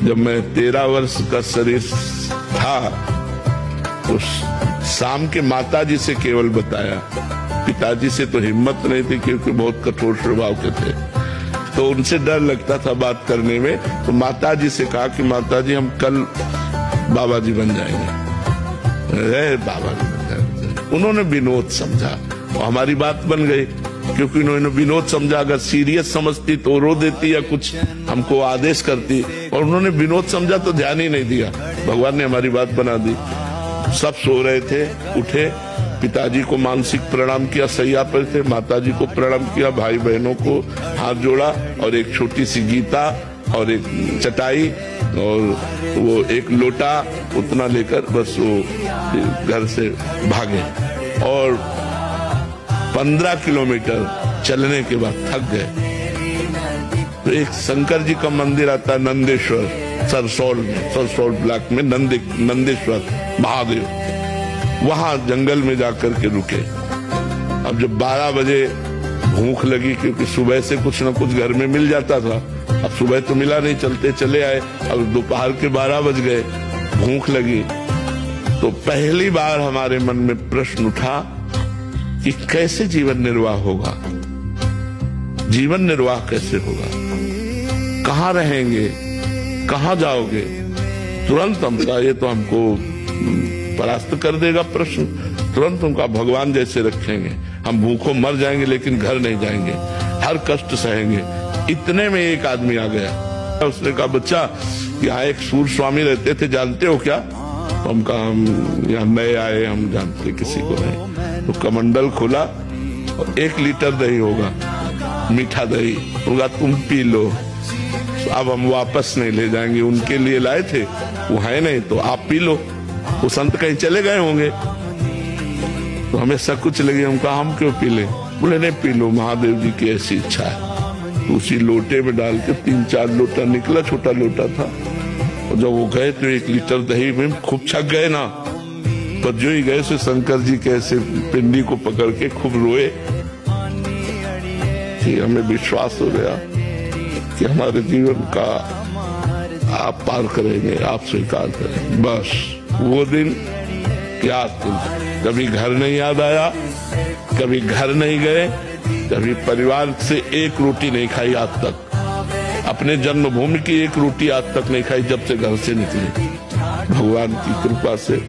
जब मैं 13 वर्ष का शरीर था तो शाम के माताजी से केवल बताया, पिताजी से तो हिम्मत नहीं थी क्योंकि बहुत कठोर स्वभाव के थे, तो उनसे डर लगता था बात करने में। तो माताजी से कहा कि माताजी हम कल बाबा जी बन जाएंगे। बाबा जी बन जाएंगे। उन्होंने विनोद समझा और हमारी बात बन गई, क्योंकि उन्होंने विनोद समझा। अगर सीरियस समझती तो रो देती या कुछ हमको आदेश करती, और उन्होंने विनोद समझा तो ध्यान ही नहीं दिया। भगवान ने हमारी बात बना दी। सब सो रहे थे, उठे, पिताजी को मानसिक प्रणाम किया, सैया पर थे, माताजी को प्रणाम किया, भाई बहनों को हाथ जोड़ा और एक छोटी सी गीता और एक चटाई और वो एक लोटा उतना लेकर बस वो घर से भागे। और 15 किलोमीटर चलने के बाद थक गए तो एक शंकर जी का मंदिर आता है नंदेश्वर, सरसौल ब्लॉक में नंदेश्वर महादेव, वहां जंगल में जाकर के रुके। अब जब 12 बजे भूख लगी, क्योंकि सुबह से कुछ न कुछ घर में मिल जाता था, अब सुबह तो मिला नहीं, चलते चले आए। अब दोपहर के 12 बज गए, भूख लगी, तो पहली बार हमारे मन में प्रश्न उठा कि कैसे जीवन निर्वाह होगा, जीवन निर्वाह कैसे होगा, कहाँ रहेंगे, कहाँ जाओगे। तुरंत हम कहा ये तो हमको परास्त कर देगा प्रश्न। तुरंत उनका भगवान जैसे रखेंगे, हम भूखों मर जाएंगे लेकिन घर नहीं जाएंगे, हर कष्ट सहेंगे। इतने में एक आदमी आ गया, उसने कहा बच्चा यहाँ एक सूर स्वामी रहते थे, जानते हो क्या? तो हम कहा हम यहाँ नए आए, हम जानते किसी को नहीं। तो कमंडल खोला और 1 लीटर दही होगा, मीठा दही होगा, तुम पी लो, अब हम वापस नहीं ले जाएंगे, उनके लिए लाए थे, वो है नहीं तो आप पी लो। वो संत कहीं चले गए होंगे। तो हमें सकुच लगी, हम कहा हम क्यों पी ले? बोले नहीं पी लो, महादेव जी की ऐसी इच्छा है। तो उसी लोटे में डाल के 3-4 लोटा निकला, छोटा लोटा था। और जब वो गए तो 1 लीटर दही में खूब छक गए ना, पर जो ही गए से शंकर जी के ऐसे पिंडी को पकड़ के खूब रोए कि हमें विश्वास हो गया कि हमारे जीवन का आप पार करेंगे, आप स्वीकार करेंगे। बस वो दिन क्या दिन, कभी घर नहीं याद आया, कभी घर नहीं गए, कभी परिवार से एक रोटी नहीं खाई आज तक, अपने जन्मभूमि की एक रोटी आज तक नहीं खाई जब से घर से निकले, भगवान की कृपा से।